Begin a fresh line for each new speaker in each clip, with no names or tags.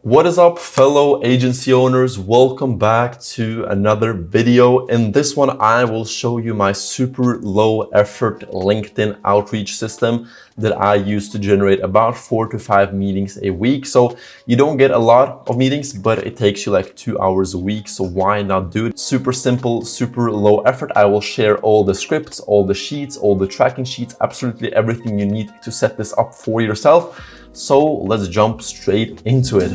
What is up, fellow agency owners? Welcome back to another video. In this one, I will show you my super low effort LinkedIn outreach system that I use to generate about 4 to 5 meetings a week. So you don't get a lot of meetings, but it takes you like 2 hours a week. So why not do it? Super simple, super low effort. I will share all the scripts, all the sheets, all the tracking sheets, absolutely everything you need to set this up for yourself. So let's jump straight into it.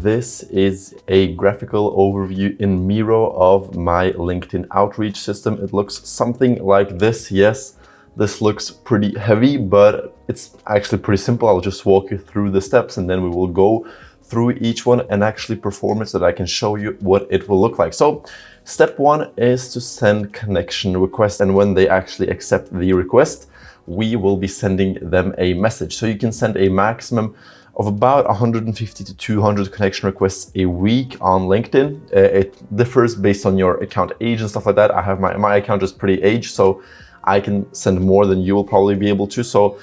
This is a graphical overview in Miro of my LinkedIn outreach system. It looks something like this. Yes, this looks pretty heavy, but it's actually pretty simple. I'll just walk you through the steps and then we will go through each one and actually perform it so that I can show you what it will look like. So step one is to send connection requests, and when they actually accept the request, we will be sending them a message. So you can send a maximum of about 150 to 200 connection requests a week on LinkedIn. It differs based on your account age and stuff like that. I have my account is pretty aged, so I can send more than you will probably be able to. So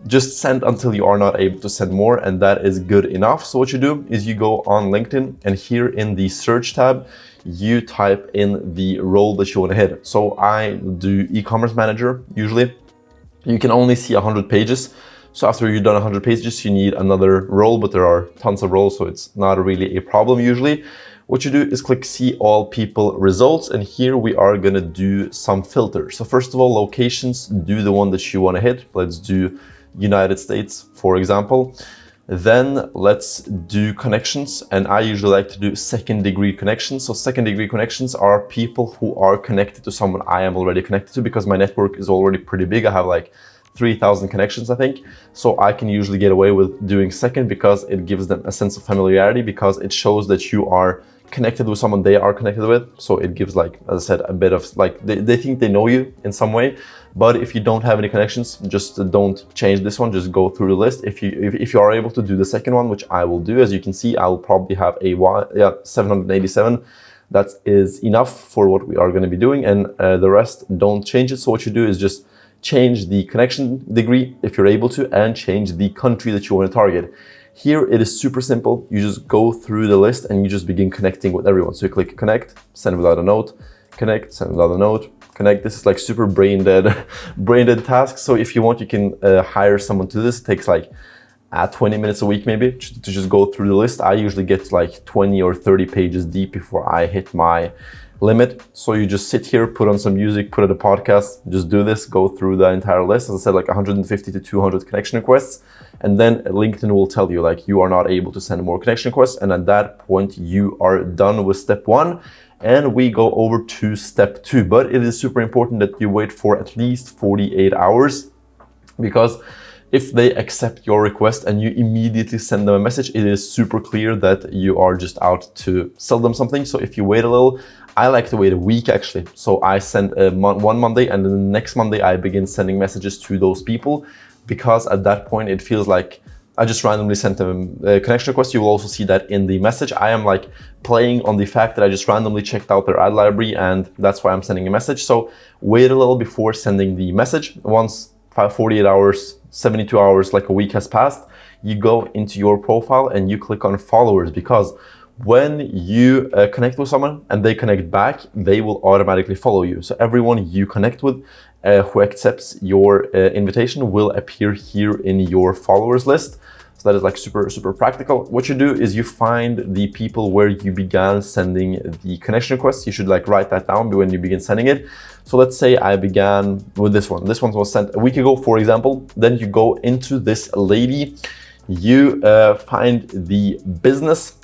just send until you are not able to send more, and that is good enough. So what you do is you go on LinkedIn, and here in the search tab, you type in the role that you want to hit. So I do e-commerce manager usually. You can only see 100 pages. So after you've done 100 pages, you need another role, but there are tons of roles, so it's not really a problem usually. What you do is click see all people results, and here we are gonna do some filters. So first of all, locations, do the one that you wanna hit. Let's do United States, for example. Then let's do connections, and I usually like to do second degree connections. So second degree connections are people who are connected to someone I am already connected to, because my network is already pretty big. I have like 3,000 connections, I think. So I can usually get away with doing second because it gives them a sense of familiarity, because it shows that you are connected with someone they are connected with. So it gives, like, as I said, a bit of like, they think they know you in some way. But if you don't have any connections, just don't change this one, just go through the list. If you are able to do the second one, which I will do, as you can see, I will probably have a 787. That is enough for what we are going to be doing, and the rest, don't change it. So what you do is just change the connection degree if you're able to, and change the country that you want to target. Here it is super simple. You just go through the list and you just begin connecting with everyone. So you click connect, send without a note, connect, send without a note, connect. This is like super brain dead task. So if you want, you can hire someone to this. It takes like 20 minutes a week maybe to just go through the list. I usually get like 20 or 30 pages deep before I hit my limit. So you just sit here, put on some music, put on a podcast, just do this, go through the entire list. As I said, like 150 to 200 connection requests. And then LinkedIn will tell you like you are not able to send more connection requests. And at that point, you are done with step one. And we go over to step two. But it is super important that you wait for at least 48 hours, because if they accept your request and you immediately send them a message, it is super clear that you are just out to sell them something. So if you wait a little, I like to wait a week actually. So I send one Monday, and then the next Monday I begin sending messages to those people, because at that point it feels like I just randomly sent them a connection request. You will also see that in the message. I am like playing on the fact that I just randomly checked out their ad library, and that's why I'm sending a message. So wait a little before sending the message. Once 48 hours, 72 hours, like a week has passed, you go into your profile and you click on followers, because when you connect with someone and they connect back, they will automatically follow you. So everyone you connect with who accepts your invitation will appear here in your followers list. So that is like super practical. What you do is you find the people where you began sending the connection requests. You should like write that down when you begin sending it. So let's say I began with this one. This one was sent a week ago, for example. Then you go into this lady, you find the business,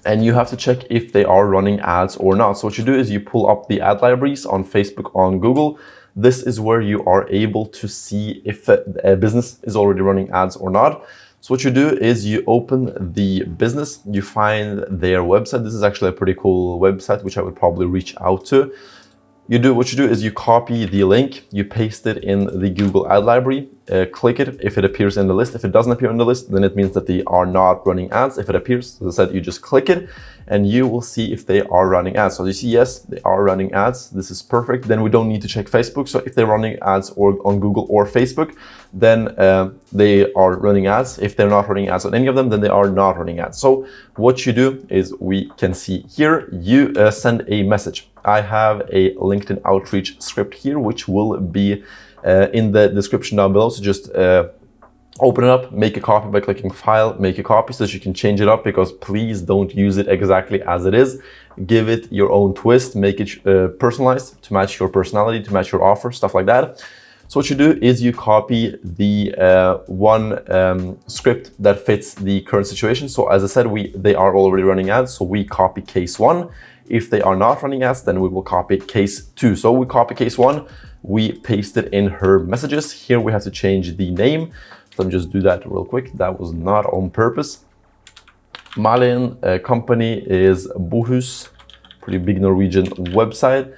and you have to check if they are running ads or not. So what you do is you pull up the ad libraries on Facebook, on Google. This is where you are able to see if a business is already running ads or not. So what you do is you open the business, you find their website. This is actually a pretty cool website, which I would probably reach out to. What you do is you copy the link, you paste it in the Google ad library, click it if it appears in the list. If it doesn't appear in the list, then it means that they are not running ads. If it appears, as I said, you just click it and you will see if they are running ads. So you see, yes, they are running ads. This is perfect. Then we don't need to check Facebook. So if they're running ads or on Google or Facebook, then they are running ads. If they're not running ads on any of them, then they are not running ads. So what you do is, we can see here, you send a message. I have a LinkedIn outreach script here, which will be in the description down below. So just open it up, make a copy by clicking File, make a copy, so that you can change it up, because please don't use it exactly as it is. Give it your own twist, make it personalized to match your personality, to match your offer, stuff like that. So what you do is you copy the one script that fits the current situation. So as I said, they are already running ads, so we copy case 1. If they are not running ads, then we will copy case 2. So we copy case 1, we paste it in her messages. Here we have to change the name. So let me just do that real quick. That was not on purpose. Malin, company is Bohus, pretty big Norwegian website.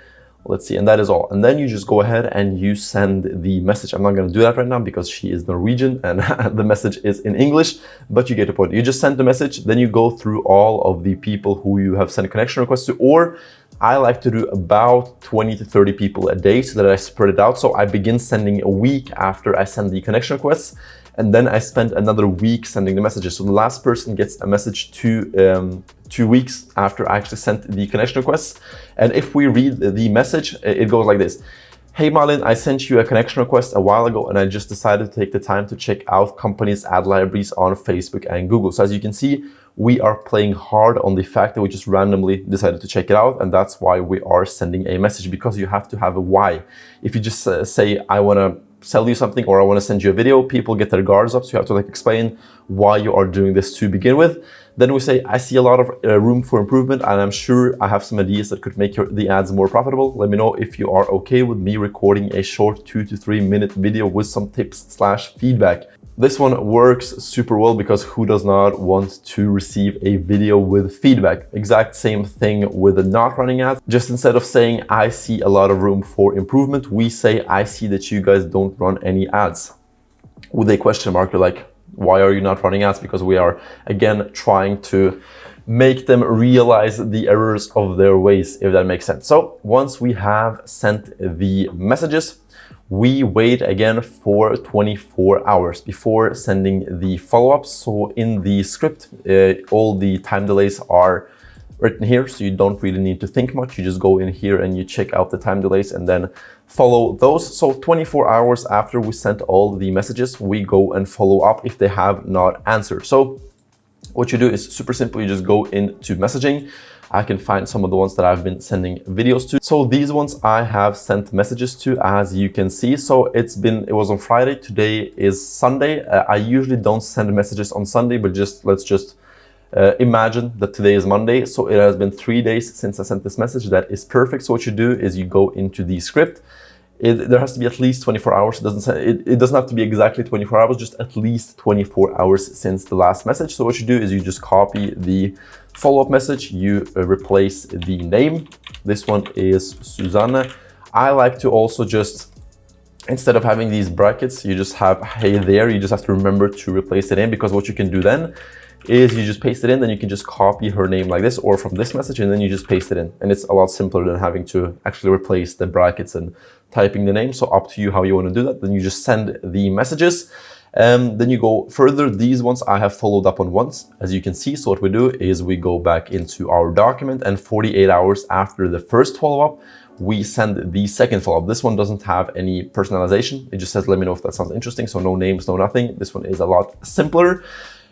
Let's see, and that is all. And then you just go ahead and you send the message. I'm not going to do that right now because she is Norwegian and the message is in English, but you get the point. You just send the message, then you go through all of the people who you have sent connection requests to, or I like to do about 20 to 30 people a day so that I spread it out. So I begin sending a week after I send the connection requests, and then I spend another week sending the messages. So the last person gets a message 2 weeks after I actually sent the connection requests. And if we read the message, it goes like this. Hey Malin, I sent you a connection request a while ago and I just decided to take the time to check out companies' ad libraries on Facebook and Google. So as you can see, we are playing hard on the fact that we just randomly decided to check it out, and that's why we are sending a message, because you have to have a why. If you just say, I want to sell you something or I want to send you a video, people get their guards up, so you have to explain why you are doing this to begin with. Then we say, I see a lot of room for improvement and I'm sure I have some ideas that could make the ads more profitable. Let me know if you are okay with me recording a short 2 to 3 minute video with some tips/feedback. This one works super well because who does not want to receive a video with feedback? Exact same thing with the not running ads. Just instead of saying, I see a lot of room for improvement, we say, I see that you guys don't run any ads. With a question mark, you're like, why are you not running ads? Because we are, again, trying to make them realize the errors of their ways, if that makes sense. So once we have sent the messages, we wait again for 24 hours before sending the follow-ups. So in the script, all the time delays are written here, so you don't really need to think much. You just go in here and you check out the time delays and then follow those. So 24 hours after we sent all the messages, we go and follow up if they have not answered. So what you do is super simple. You just go into messaging. I can find some of the ones that I've been sending videos to. So these ones I have sent messages to, as you can see. So it was on Friday. Today is Sunday. I usually don't send messages on Sunday, but let's just imagine that today is Monday. So it has been 3 days since I sent this message. That is perfect. So what you do is you go into the script. There has to be at least 24 hours. It doesn't have to be exactly 24 hours, just at least 24 hours since the last message. So what you do is you just copy the follow-up message, you replace the name. This one is Susanne. I like to also just, instead of having these brackets, you just have hey there. You just have to remember to replace the name, because what you can do then is you just paste it in, then you can just copy her name like this or from this message, and then you just paste it in. And it's a lot simpler than having to actually replace the brackets and typing the name. So up to you how you want to do that. Then you just send the messages. Then you go further. These ones I have followed up on once, as you can see. So what we do is we go back into our document, and 48 hours after the first follow-up, we send the second follow-up. This one doesn't have any personalization. It just says, let me know if that sounds interesting. So no names, no nothing. This one is a lot simpler.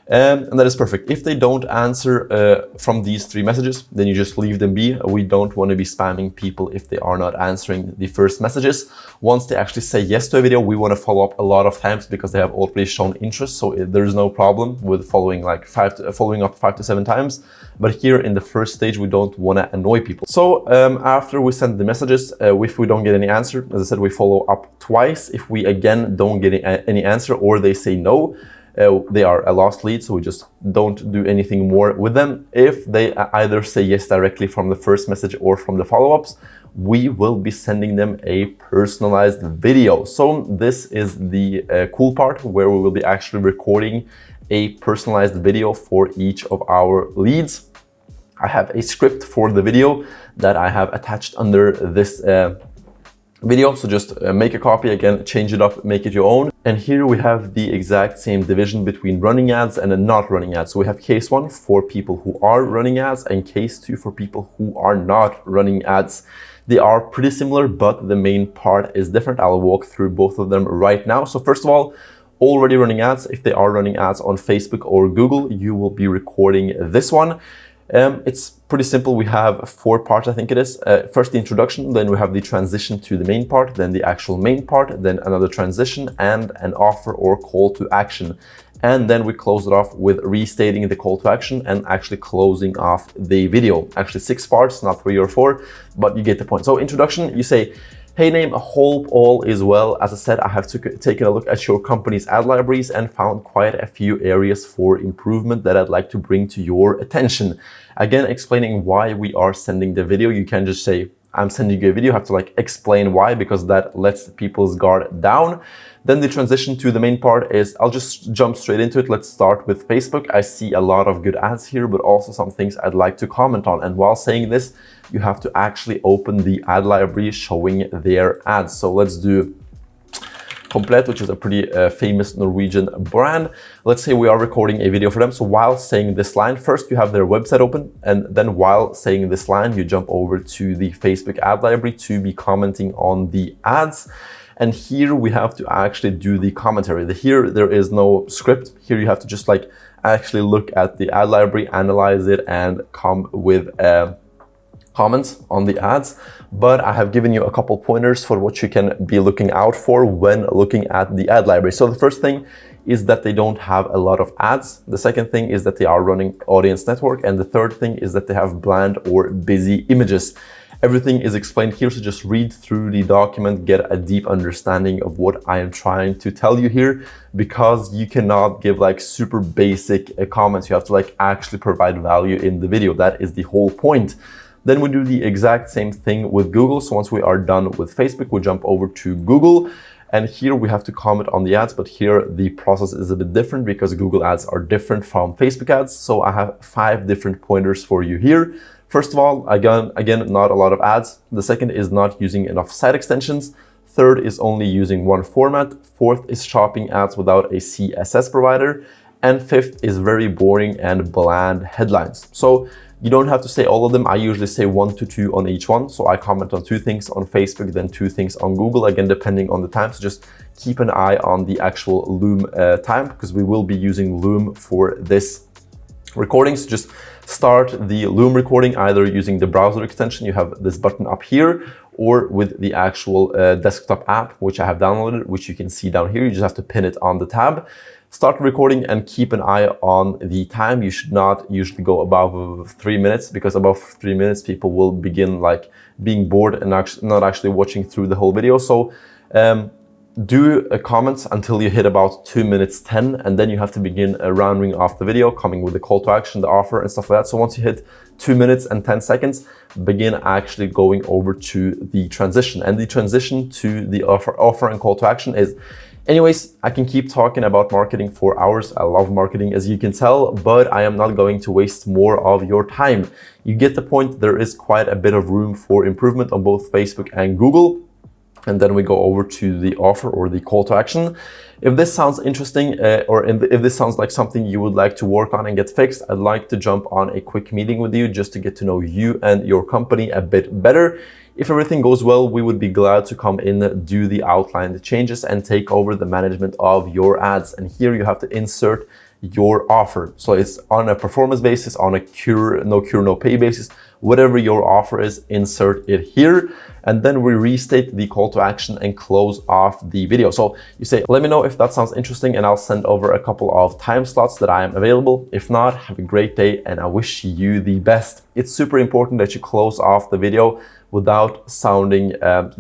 And that is perfect. If they don't answer from these 3 messages, then you just leave them be. We don't want to be spamming people if they are not answering the first messages. Once they actually say yes to a video, we want to follow up a lot of times because they have already shown interest. So there's no problem with following up 5 to 7 times. But here in the first stage, we don't want to annoy people. So after we send the messages, if we don't get any answer, as I said, we follow up twice. If we again don't get any answer or they say no, they are a lost lead, so we just don't do anything more with them. If they either say yes directly from the first message or from the follow-ups, we will be sending them a personalized video. So this is the cool part, where we will be actually recording a personalized video for each of our leads. I have a script for the video that I have attached under this video. So just make a copy, again, change it up, make it your own. And here we have the exact same division between running ads and not running ads. So we have case 1 for people who are running ads and case 2 for people who are not running ads. They are pretty similar, but the main part is different. I'll walk through both of them right now. So first of all, already running ads, if they are running ads on Facebook or Google, you will be recording this one. It's pretty simple. We have 4 parts, I think it is. First, the introduction, then we have the transition to the main part, then the actual main part, then another transition and an offer or call to action. And then we close it off with restating the call to action and actually closing off the video. Actually 6 parts, not 3 or 4, but you get the point. So introduction, you say, hey name, hope all is well. As I said, I have taken a look at your company's ad libraries and found quite a few areas for improvement that I'd like to bring to your attention. Again, explaining why we are sending the video. You can just say, I'm sending you a video. You have to like explain why, because that lets people's guard down. Then the transition to the main part is, I'll just jump straight into it. Let's start with Facebook. I see a lot of good ads here, but also some things I'd like to comment on. And while saying this, you have to actually open the ad library showing their ads. So let's do Komplett, which is a pretty famous Norwegian brand. Let's say we are recording a video for them. So while saying this line, first you have their website open, and then while saying this line, you jump over to the Facebook ad library to be commenting on the ads. And here we have to actually do the commentary. Here there is no script. Here you have to just like actually look at the ad library, analyze it, and come with comments on the ads. But I have given you a couple pointers for what you can be looking out for when looking at the ad library. So the first thing is that they don't have a lot of ads. The second thing is that they are running audience network. And the third thing is that they have bland or busy images. Everything is explained here, so just read through the document, get a deep understanding of what I am trying to tell you here, because you cannot give like super basic comments. You have to like actually provide value in the video. That is the whole point. Then we do the exact same thing with Google. So once we are done with Facebook, we jump over to Google. And here we have to comment on the ads, but here the process is a bit different because Google ads are different from Facebook ads. So I have 5 different pointers for you here. First of all, again, not a lot of ads. The second is not using enough site extensions. Third is only using one format. Fourth is shopping ads without a CSS provider. And fifth is very boring and bland headlines. So you don't have to say all of them. I usually say 1 to 2 on each one. So I comment on 2 things on Facebook, then 2 things on Google, again, depending on the time. So just keep an eye on the actual Loom time, because we will be using Loom for this recording. So just start the Loom recording either using the browser extension. You have this button up here, or with the actual desktop app, which I have downloaded, which you can see down here. You just have to pin it on the tab. Start recording and keep an eye on the time. You should not usually go above 3 minutes, because above 3 minutes, people will begin like being bored and not actually watching through the whole video. So do comments until you hit about 2 minutes 10, and then you have to begin rounding off the video, coming with the call to action, the offer and stuff like that. So once you hit 2 minutes and 10 seconds, begin actually going over to the transition. And the transition to the offer and call to action is, anyways, I can keep talking about marketing for hours. I love marketing, as you can tell, but I am not going to waste more of your time. You get the point. There is quite a bit of room for improvement on both Facebook and Google. And then we go over to the offer or the call to action. If this sounds interesting, if this sounds like something you would like to work on and get fixed, I'd like to jump on a quick meeting with you just to get to know you and your company a bit better. If everything goes well, we would be glad to come in, do the outlined changes, and take over the management of your ads. And here you have to insert your offer. So it's on a performance basis, on a no pay basis, whatever your offer is, insert it here. And then we restate the call to action and close off the video. So you say, let me know if that sounds interesting, and I'll send over a couple of time slots that I am available. If not, have a great day, and I wish you the best. It's super important that you close off the video without sounding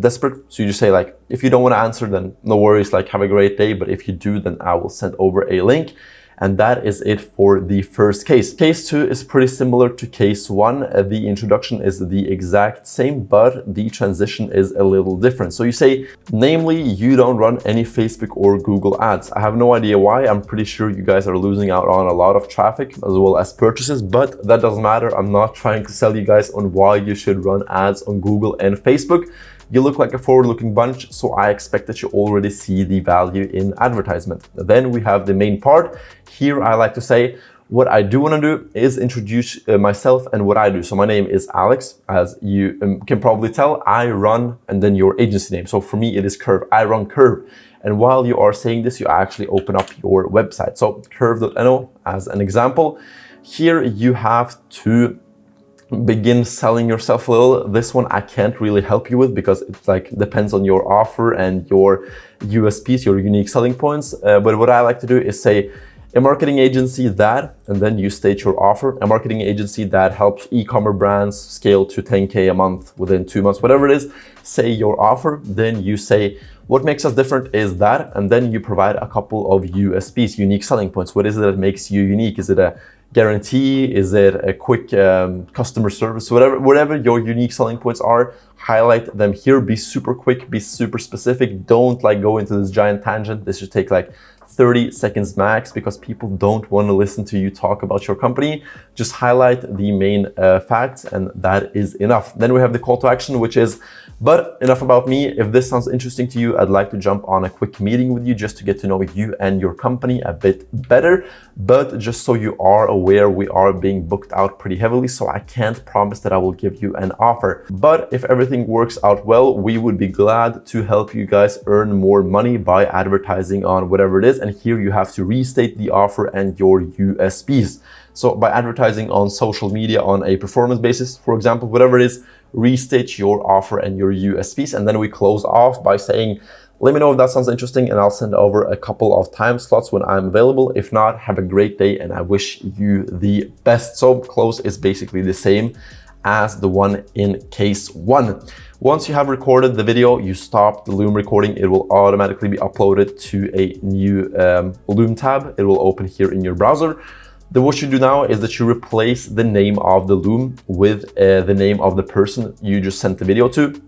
desperate. So you just say like, if you don't want to answer, then no worries, like have a great day. But if you do, then I will send over a link. And that is it for the first case. Case 2 is pretty similar to case 1. The introduction is the exact same, but the transition is a little different. So you say, namely, you don't run any Facebook or Google ads. I have no idea why. I'm pretty sure you guys are losing out on a lot of traffic as well as purchases, but that doesn't matter. I'm not trying to sell you guys on why you should run ads on Google and Facebook. You look like a forward-looking bunch, so I expect that you already see the value in advertisement. Then we have the main part. Here I like to say, what I do want to do is introduce myself and what I do. So my name is Alex, as you can probably tell. I run, and then your agency name. So for me, it is Curve. I run Curve. And while you are saying this, you actually open up your website. So curve.no as an example. Here you have to begin selling yourself a little. This one I can't really help you with because it like depends on your offer and your USPs, your unique selling points. But what I like to do is say a marketing agency that, and then you state your offer, a marketing agency that helps e-commerce brands scale to 10K a month within 2 months, whatever it is, say your offer. Then you say, what makes us different is that, and then you provide a couple of USPs, unique selling points. What is it that makes you unique? Is it a guarantee? Is it a quick customer service? Whatever your unique selling points are, highlight them here. Be super quick, be super specific. Don't like go into this giant tangent. This should take like 30 seconds max because people don't want to listen to you talk about your company. Just highlight the main facts and that is enough. Then we have the call to action, which is, but enough about me. If this sounds interesting to you, I'd like to jump on a quick meeting with you just to get to know you and your company a bit better. But just so you are aware, we are being booked out pretty heavily, so I can't promise that I will give you an offer. But if everything works out well, we would be glad to help you guys earn more money by advertising on whatever it is. And here you have to restate the offer and your USPs. So by advertising on social media on a performance basis, for example, whatever it is, restate your offer and your USPs. And then we close off by saying, let me know if that sounds interesting and I'll send over a couple of time slots when I'm available. If not, have a great day and I wish you the best. So close is basically the same as the one in case 1. Once you have recorded the video, you stop the Loom recording. It will automatically be uploaded to a new Loom tab. It will open here in your browser. Then what you do now is that you replace the name of the Loom with the name of the person you just sent the video to.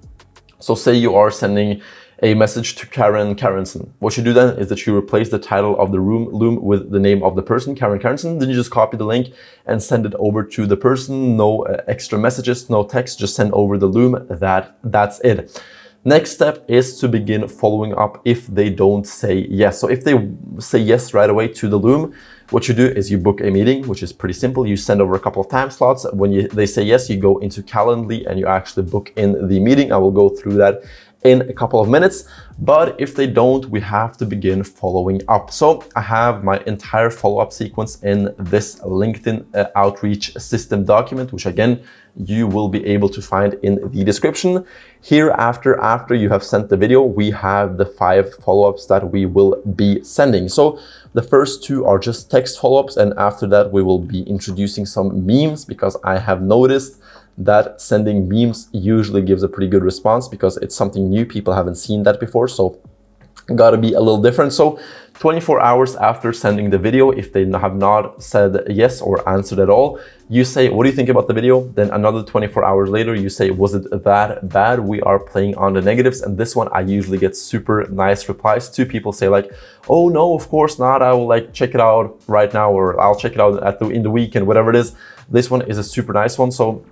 So say you are sending a message to Karen Karenson. What you do then is that you replace the title of the Loom with the name of the person, Karen Karenson. Then you just copy the link and send it over to the person. No extra messages, no text, just send over the Loom. That's it. Next step is to begin following up if they don't say yes. So if they say yes right away to the Loom, what you do is you book a meeting, which is pretty simple. You send over a couple of time slots. When they say yes, you go into Calendly and you actually book in the meeting. I will go through that in a couple of minutes. But if they don't, we have to begin following up. So I have my entire follow-up sequence in this LinkedIn outreach system document, which again, you will be able to find in the description. Here, after you have sent the video, we have the 5 follow-ups that we will be sending. So the first 2 are just text follow-ups, and after that, we will be introducing some memes because I have noticed that sending memes usually gives a pretty good response because it's something new. People haven't seen that before, so gotta be a little different. So 24 hours after sending the video, if they have not said yes or answered at all, you say, what do you think about the video? Then another 24 hours later, you say, was it that bad? We are playing on the negatives. And this one, I usually get super nice replies to. People say like, oh no, of course not. I will like check it out right now, or I'll check it out in the weekend, whatever it is. This one is a super nice one. So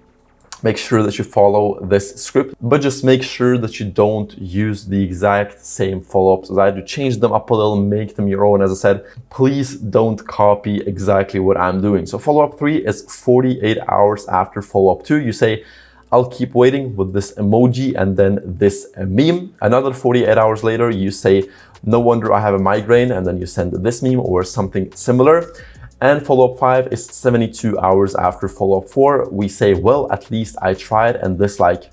make sure that you follow this script, but just make sure that you don't use the exact same follow-ups as I do. Change them up a little, make them your own. As I said, please don't copy exactly what I'm doing. So follow-up 3 is 48 hours after follow-up 2. You say, I'll keep waiting with this emoji and then this meme. Another 48 hours later, you say, no wonder I have a migraine, and then you send this meme or something similar. And follow-up 5 is 72 hours after follow-up 4. We say, well, at least I tried, and this like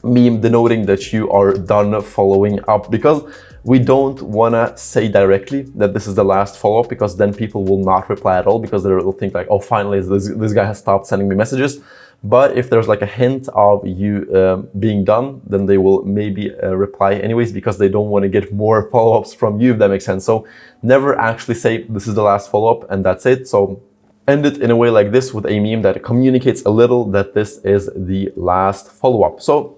meme denoting that you are done following up, because we don't want to say directly that this is the last follow-up, because then people will not reply at all, because they'll think like, oh, finally this guy has stopped sending me messages. But if there's like a hint of you being done, then they will maybe reply anyways, because they don't want to get more follow-ups from you, if that makes sense. So never actually say this is the last follow-up and that's it. So end it in a way like this, with a meme that communicates a little that this is the last follow-up. So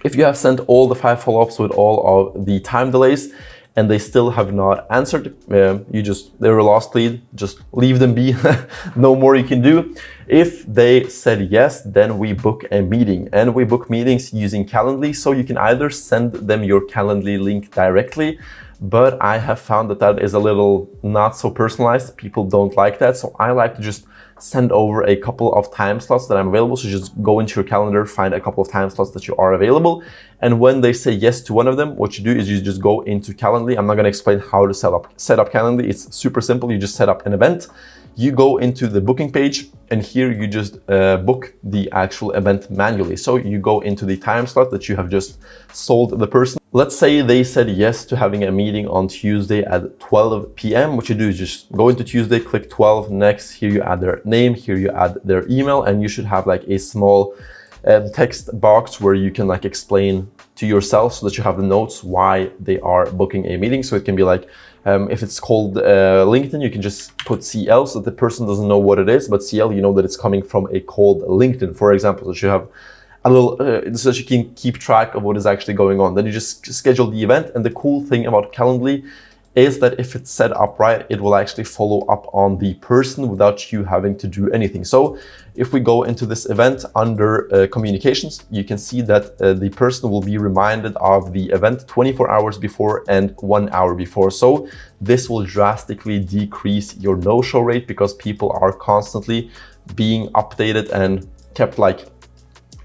if you have sent all the 5 follow-ups with all of the time delays and they still have not answered, they're a lost lead, just leave them be. No more you can do. If they said yes, then we book a meeting, and we book meetings using Calendly. So you can either send them your Calendly link directly, but I have found that that is a little not so personalized. People don't like that. So I like to just send over a couple of time slots that I'm available. So just go into your calendar, find a couple of time slots that you are available. And when they say yes to one of them, what you do is you just go into Calendly. I'm not going to explain how to set up Calendly. It's super simple. You just set up an event. You go into the booking page, and here you just book the actual event manually. So you go into the time slot that you have just sold the person. Let's say they said yes to having a meeting on Tuesday at 12 p.m. What you do is just go into Tuesday, click 12, next. Here you add their name, here you add their email, and you should have like a small text box where you can like explain to yourself, so that you have the notes why they are booking a meeting. So it can be like, if it's called LinkedIn, you can just put CL, so that the person doesn't know what it is, but CL, you know that it's coming from a cold LinkedIn, for example. So you have a little, so that you can keep track of what is actually going on. Then you just schedule the event. And the cool thing about Calendly is that if it's set up right, it will actually follow up on the person without you having to do anything. So if we go into this event under communications, you can see that the person will be reminded of the event 24 hours before and 1 hour before. So this will drastically decrease your no-show rate, because people are constantly being updated and kept like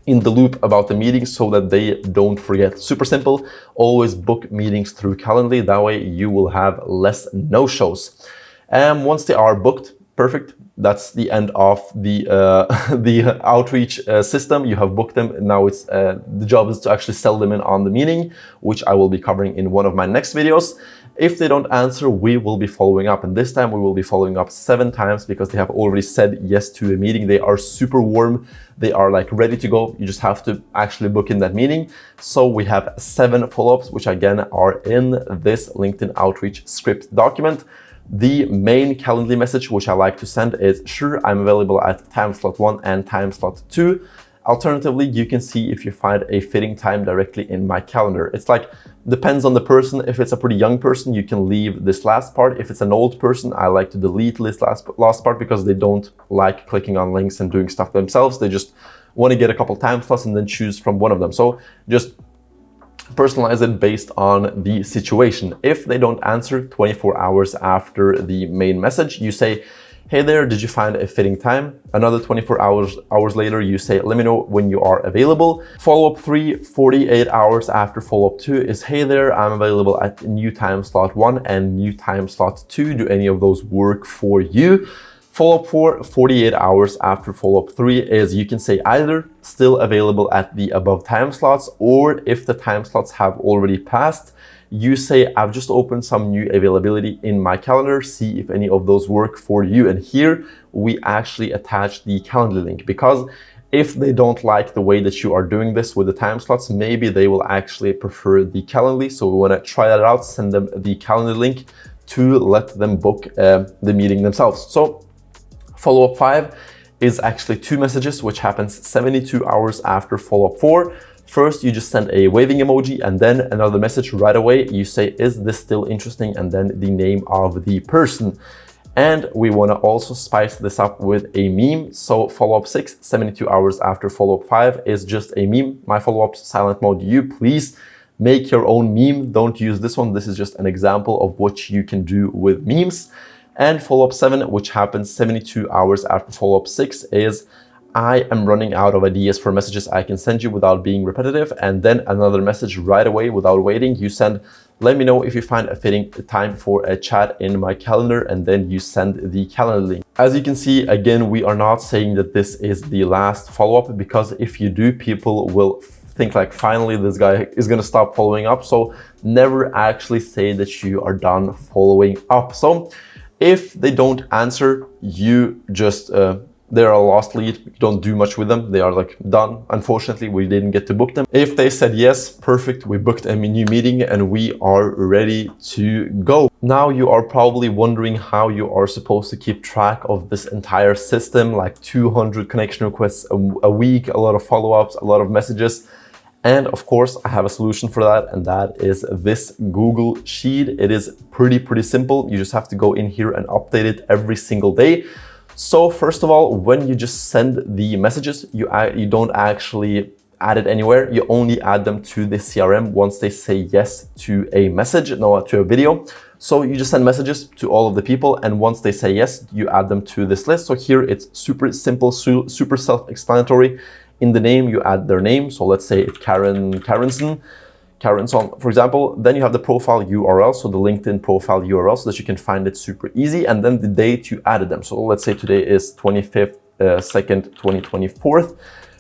in the loop about the meeting, so that they don't forget. Super simple. Always book meetings through Calendly. That way you will have less no-shows. And once they are booked, perfect. That's the end of the the outreach system. You have booked them. Now it's the job is to actually sell them in on the meeting, which I will be covering in one of my next videos. If they don't answer, we will be following up. And this time we will be following up 7 times, because they have already said yes to a meeting. They are super warm. They are like ready to go. You just have to actually book in that meeting. So we have 7 follow-ups, which again are in this LinkedIn outreach script document. The main Calendly message, which I like to send, is sure, I'm available at time slot 1 and time slot 2. Alternatively, you can see if you find a fitting time directly in my calendar. It's like, depends on the person. If it's a pretty young person, you can leave this last part. If it's an old person, I like to delete this last part, because they don't like clicking on links and doing stuff themselves. They just want to get a couple time slots and then choose from one of them. So just personalize it based on the situation. If they don't answer 24 hours after the main message, you say, hey there, did you find a fitting time? Another 24 hours later, you say, let me know when you are available. Follow-up 3, 48 hours after follow-up 2 is, hey there, I'm available at new time slot 1 and new time slot 2. Do any of those work for you? Follow-up 4, 48 hours after follow-up 3 is, you can say either still available at the above time slots, or if the time slots have already passed, you say, I've just opened some new availability in my calendar, see if any of those work for you. And here we actually attach the Calendly link, because if they don't like the way that you are doing this with the time slots, maybe they will actually prefer the Calendly. So we want to try that out, send them the Calendly link to let them book the meeting themselves. So follow-up 5 is actually 2 messages, which happens 72 hours after follow-up 4. First, you just send a waving emoji, and then another message right away. You say, is this still interesting? And then the name of the person. And we want to also spice this up with a meme. So follow-up 6, 72 hours after follow-up 5 is just a meme. My follow-up silent mode, you please make your own meme. Don't use this one. This is just an example of what you can do with memes. And follow-up 7, which happens 72 hours after follow-up 6, is I am running out of ideas for messages I can send you without being repetitive. And then another message right away without waiting. You send, let me know if you find a fitting time for a chat in my calendar, and then you send the calendar link. As you can see, again, we are not saying that this is the last follow-up, because if you do, people will think like finally this guy is gonna stop following up. So never actually say that you are done following up. So if they don't answer, you just they're a lost lead. You don't do much with them. They are like done. Unfortunately, we didn't get to book them. If they said yes, perfect. We booked a new meeting and we are ready to go. Now you are probably wondering how you are supposed to keep track of this entire system, like 200 connection requests a week, a lot of follow-ups, a lot of messages. And of course, I have a solution for that, and that is this Google Sheet. It is pretty simple. You just have to go in here and update it every single day. So first of all, when you just send the messages, you don't actually add it anywhere. You only add them to the CRM once they say yes to a message, no, to a video. So you just send messages to all of the people, and once they say yes, you add them to this list. So here it's super simple, super self-explanatory. In the name, you add their name. So let's say it's Karenson, for example. Then you have the profile URL, so the LinkedIn profile URL, so that you can find it super easy. And then the date you added them. So let's say today is 25th, 2nd, 2024.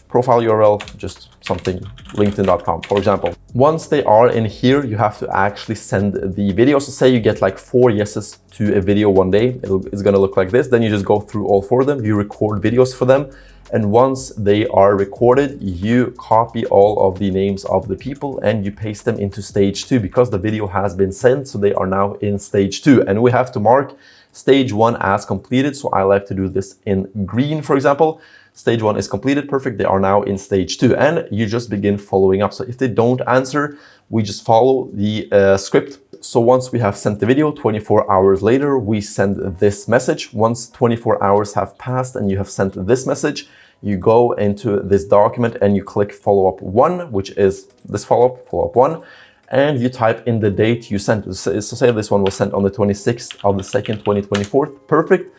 Profile URL, just something, linkedin.com, for example. Once they are in here, you have to actually send the video. So say you get like 4 yeses to a video one day, it's gonna look like this. Then you just go through all 4 of them, you record videos for them. And once they are recorded, you copy all of the names of the people and you paste them into stage 2 because the video has been sent. So they are now in stage 2, and we have to mark stage 1 as completed. So I like to do this in green, for example. Stage 1 is completed, perfect. They are now in stage 2, and you just begin following up. So if they don't answer, we just follow the script. So once we have sent the video, 24 hours later, we send this message. Once 24 hours have passed and you have sent this message, you go into this document and you click follow-up 1, which is this follow-up 1, and you type in the date you sent. So say this one was sent on the 26th of the 2nd, 2024, perfect.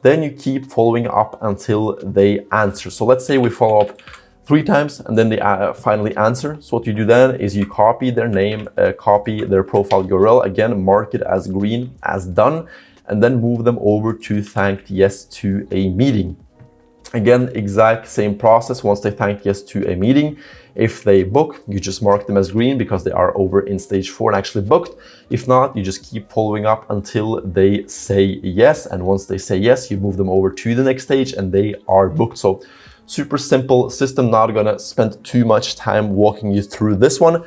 Then you keep following up until they answer. So let's say we follow up 3 times and then they finally answer. So what you do then is you copy their name, copy their profile URL, again, mark it as green, as done, and then move them over to thanked yes to a meeting. Again, exact same process. Once they thank yes to a meeting, if they book, you just mark them as green because they are over in stage 4 and actually booked. If not, you just keep following up until they say yes. And once they say yes, you move them over to the next stage and they are booked. So super simple system, not gonna spend too much time walking you through this one.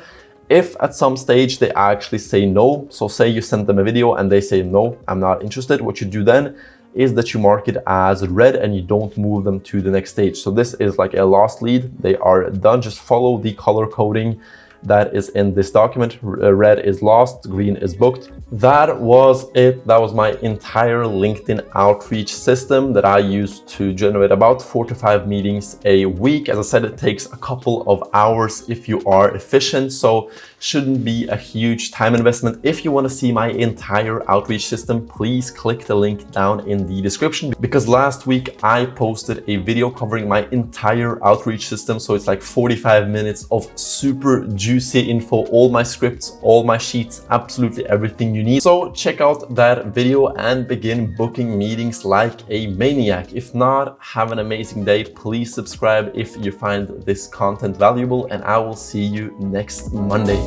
If at some stage they actually say no, so say you send them a video and they say no, I'm not interested, what you do then is that you mark it as red and you don't move them to the next stage. So this is like a lost lead. They are done. Just follow the color coding that is in this document. Red is lost, green is booked. That was it. That was my entire LinkedIn outreach system that I use to generate about 4 to 5 meetings a week. As I said, it takes a couple of hours if you are efficient, so shouldn't be a huge time investment. If you want to see my entire outreach system, please click the link down in the description, because last week I posted a video covering my entire outreach system. So it's like 45 minutes of super juicy info, all my scripts, all my sheets, absolutely everything you need. So check out that video and begin booking meetings like a maniac. If not, have an amazing day. Please subscribe if you find this content valuable, and I will see you next Monday.